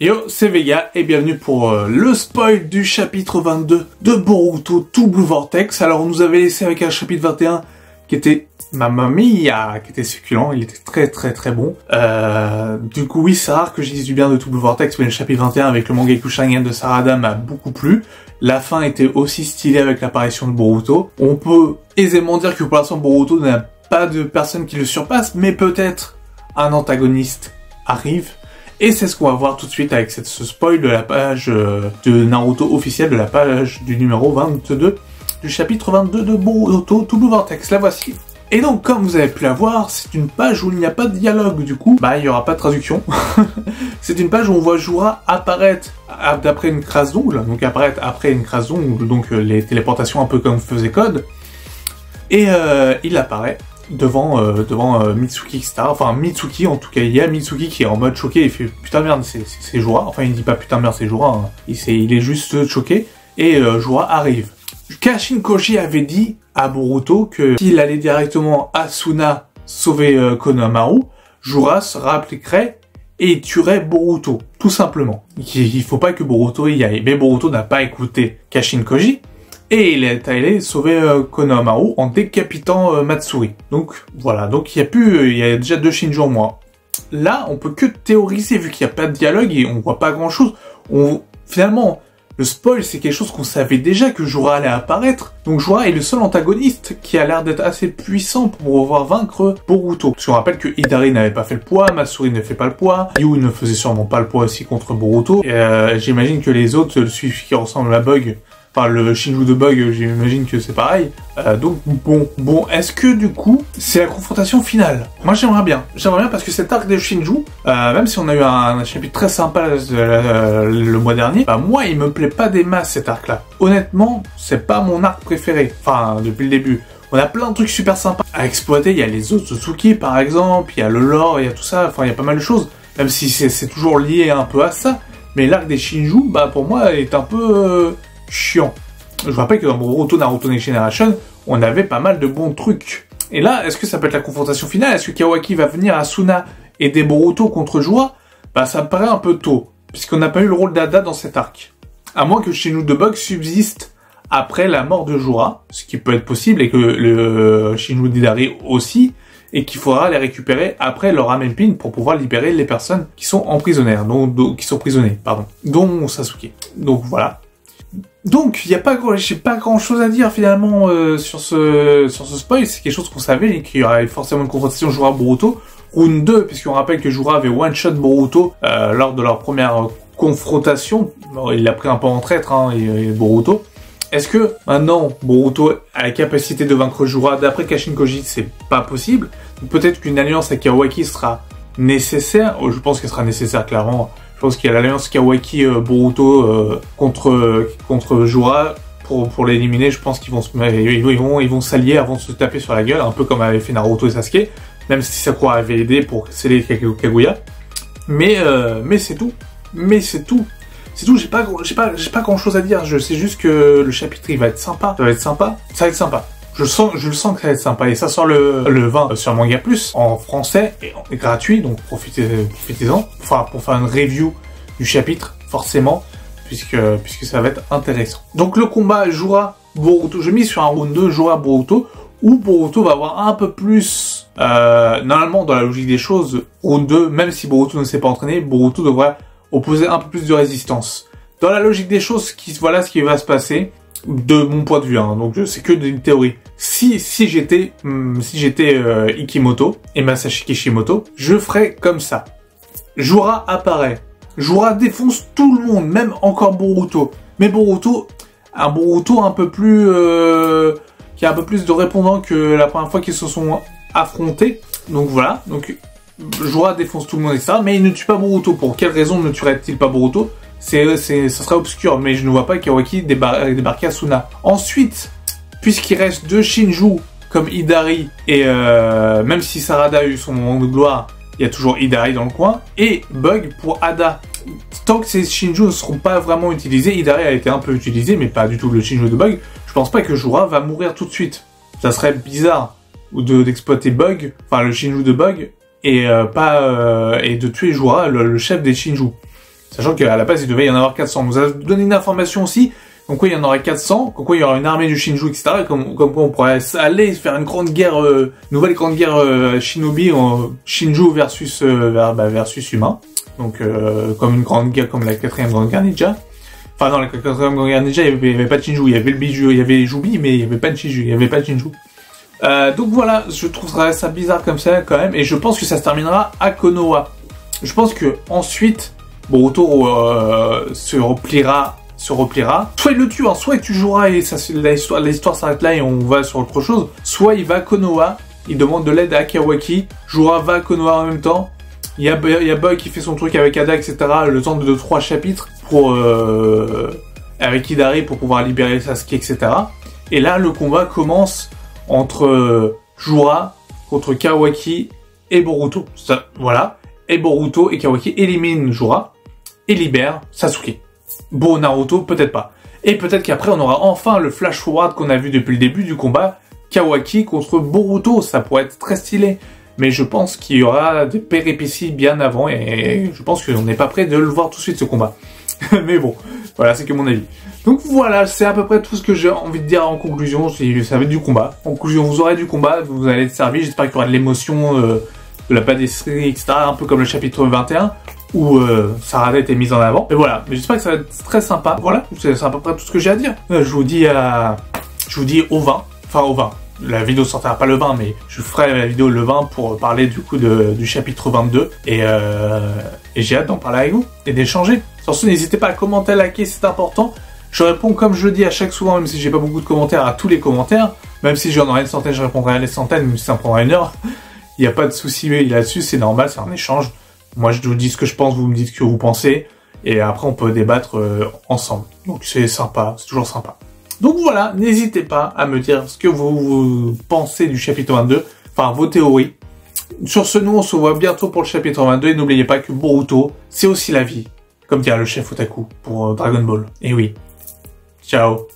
Yo, c'est Vega et bienvenue pour le spoil du chapitre 22 de Boruto To Blue Vortex. Alors on nous avait laissé avec un chapitre 21 qui était Mamma Mia, qui était succulent, il était très bon. Du coup oui, c'est rare que je dise du bien de To Blue Vortex, mais le chapitre 21 avec le Mangekyou Sharingan de Sarada m'a beaucoup plu. La fin était aussi stylée avec l'apparition de Boruto. On peut aisément dire que pour l'instant Boruto n'a pas de personne qui le surpasse, mais peut-être un antagoniste arrive. Et c'est ce qu'on va voir tout de suite avec ce spoil de la page de Naruto officielle, de la page du numéro 22 du chapitre 22 de Boruto To Blue Vortex. La voici. Et donc, comme vous avez pu la voir, c'est une page où il n'y a pas de dialogue, du coup, il n'y aura pas de traduction. C'est une page où on voit Jura apparaître d'après une crasse d'ongle, donc apparaître après une crasse d'ongle, donc les téléportations un peu comme faisait Code. Et il apparaît devant Mitsuki, etc. Enfin, Mitsuki, en tout cas, il y a Mitsuki qui est en mode choqué, il fait « Putain merde, c'est Jura ». Enfin, il dit pas « Putain merde, c'est Jura hein. », il est juste choqué, et Jura arrive. Kashin Koji avait dit à Boruto que s'il allait directement à Suna sauver Konohamaru, Jura se réappliquerait et tuerait Boruto, tout simplement. Il faut pas que Boruto y aille. Mais Boruto n'a pas écouté Kashin Koji, et il est allé sauver Konohamaru en décapitant Matsuri. Donc voilà, donc il y a déjà 2 Shinju en moins. Là, on peut que théoriser vu qu'il n'y a pas de dialogue et on voit pas grand chose. Finalement, le spoil, c'est quelque chose qu'on savait déjà que Jura allait apparaître. Donc Jura est le seul antagoniste qui a l'air d'être assez puissant pour pouvoir vaincre Boruto. Parce qu'on rappelle que Hidari n'avait pas fait le poids, Matsuri ne fait pas le poids, Yu ne faisait sûrement pas le poids aussi contre Boruto. J'imagine que les autres, celui qui ressemble à Bug, enfin le Shinju de Bug, j'imagine que c'est pareil. Donc bon, est-ce que du coup, c'est la confrontation finale? Moi j'aimerais bien parce que cet arc des Shinju, même si on a eu un chapitre très sympa le mois dernier, moi il me plaît pas des masses cet arc-là. Honnêtement, c'est pas mon arc préféré, enfin depuis le début. On a plein de trucs super sympas à exploiter, il y a les Otsutsuki par exemple, il y a le lore, il y a tout ça, enfin il y a pas mal de choses, même si c'est toujours lié un peu à ça. Mais l'arc des Shinju, pour moi, est un peu chiant. Je vous rappelle que dans Boruto Naruto Next Generation, on avait pas mal de bons trucs. Et là, est-ce que ça peut être la confrontation finale? Est-ce que Kawaki va venir à Suna aider Boruto contre Jura? Ça me paraît un peu tôt, puisqu'on n'a pas eu le rôle d'Ada dans cet arc. À moins que Shinju de Bug subsiste après la mort de Jura, ce qui peut être possible, et que le Shinju d'Hidari aussi, et qu'il faudra les récupérer après leur Ramen Pin pour pouvoir libérer les personnes qui sont emprisonnées, dont Sasuke. Donc voilà. Donc, j'ai pas grand chose à dire finalement sur ce spoil, c'est quelque chose qu'on savait et qu'il y aurait forcément une confrontation Jura-Boruto. Round 2, puisqu'on rappelle que Jura avait one-shot Boruto lors de leur première confrontation. Il l'a pris un peu en traître, et Boruto. Est-ce que maintenant Boruto a la capacité de vaincre Jura? D'après Kashin Koji, c'est pas possible. Peut-être qu'une alliance avec Kawaki sera nécessaire. Je pense qu'elle sera nécessaire clairement. Je pense qu'il y a l'alliance Kawaki Boruto contre Jura pour l'éliminer. Je pense qu'ils vont s'allier avant de se taper sur la gueule, un peu comme avait fait Naruto et Sasuke, même si Sakura avait aidé pour sceller Kaguya. Mais c'est tout. C'est tout. J'ai pas grand chose à dire. Je sais juste que le chapitre il va être sympa. Ça va être sympa. Je le sens que ça va être sympa. Et ça sort le 20 sur Manga Plus, en français, et gratuit, donc profitez-en. Enfin, pour faire une review du chapitre, forcément, puisque ça va être intéressant. Donc le combat Jura-Boruto, je mise sur un round 2 Jura-Boruto, où Boruto va avoir un peu plus... normalement, dans la logique des choses, round 2, même si Boruto ne s'est pas entraîné, Boruto devrait opposer un peu plus de résistance. Dans la logique des choses, voilà ce qui va se passer. De mon point de vue, donc c'est que d'une théorie. Si j'étais Ikimoto et Masashi Kishimoto, je ferais comme ça. Jura apparaît. Jura défonce tout le monde, même encore Boruto. Mais un Boruto un peu plus qui a un peu plus de répondants que la première fois qu'ils se sont affrontés. Donc voilà. Donc Jura défonce tout le monde et ça, mais il ne tue pas Boruto. Pour quelle raison ne tuerait-il pas Boruto? Ça serait obscur, mais je ne vois pas Kawaki débarquer à Suna. Ensuite, puisqu'il reste 2 Shinju comme Hidari, et même si Sarada a eu son moment de gloire, il y a toujours Hidari dans le coin, et Bug pour Ada. Tant que ces Shinju ne seront pas vraiment utilisés, Hidari a été un peu utilisé, mais pas du tout le Shinju de Bug, je pense pas que Jura va mourir tout de suite. Ça serait bizarre d'exploiter Bug, enfin le Shinju de Bug, et de tuer Jura, le chef des Shinju. Sachant qu'à la base, il devait y en avoir 400. On nous a donné une information aussi, comme quoi il y en aurait 400, comme quoi il y aura une armée du Shinju, etc. Comme quoi on pourrait aller faire une grande guerre, nouvelle grande guerre Shinobi, Shinju versus humain. Donc comme une grande guerre, comme la 4e grande guerre ninja. Enfin non, la 4e grande guerre ninja, il y avait pas de Shinju, il y avait le Biju, il y avait les Jubi, mais il y avait pas de Shinju, il y avait pas de Shinju. Donc voilà, je trouverais ça bizarre comme ça quand même, et je pense que ça se terminera à Konoha. Je pense que ensuite, Boruto se repliera. Soit il le tue, hein, soit tu joueras et l'histoire s'arrête là et on va sur autre chose. Soit il va à Konoha, il demande de l'aide à Kawaki, Jouera va à Konoha en même temps. Il y a Bug qui fait son truc avec Ada, etc. Le temps de 3 chapitres pour avec Hidari pour pouvoir libérer Sasuke, etc. Et là, le combat commence entre Jouera contre Kawaki et Boruto. Ça, voilà. Et Boruto et Kawaki éliminent Jouera et libèrent Sasuke. Bon, Naruto, peut-être pas. Et peut-être qu'après, on aura enfin le flash forward qu'on a vu depuis le début du combat, Kawaki contre Boruto. Ça pourrait être très stylé. Mais je pense qu'il y aura des péripéties bien avant et je pense qu'on n'est pas prêt de le voir tout de suite, ce combat. Mais bon, voilà, c'est que mon avis. Donc voilà, c'est à peu près tout ce que j'ai envie de dire en conclusion. Ça va être du combat. En conclusion, vous aurez du combat, vous allez être servi. J'espère qu'il y aura de l'émotion, de la pâtisserie, etc. Un peu comme le chapitre 21. Où Sarada était mise en avant. Et voilà, mais j'espère que ça va être très sympa. Voilà, c'est à peu près tout ce que j'ai à dire. Je vous dis au 20. Enfin au 20. La vidéo sortira pas le 20, mais je ferai la vidéo le 20 pour parler du coup du chapitre 22. Et j'ai hâte d'en parler avec vous et d'échanger. Sur ce, n'hésitez pas à commenter, liker, c'est important. Je réponds comme je le dis à chaque souvent, même si j'ai pas beaucoup de commentaires, à tous les commentaires. Même si j'en aurai une centaine, je répondrai à les centaines, même si ça me prendra 1 heure. Il n'y a pas de souci là-dessus, c'est normal, c'est un échange. Moi, je vous dis ce que je pense, vous me dites ce que vous pensez, et après, on peut débattre ensemble. Donc, c'est sympa, c'est toujours sympa. Donc voilà, n'hésitez pas à me dire ce que vous pensez du chapitre 22, enfin, vos théories. Sur ce, nous, on se voit bientôt pour le chapitre 22, et n'oubliez pas que Boruto, c'est aussi la vie, comme dirait le chef Otaku pour Dragon Ball. Et oui, ciao.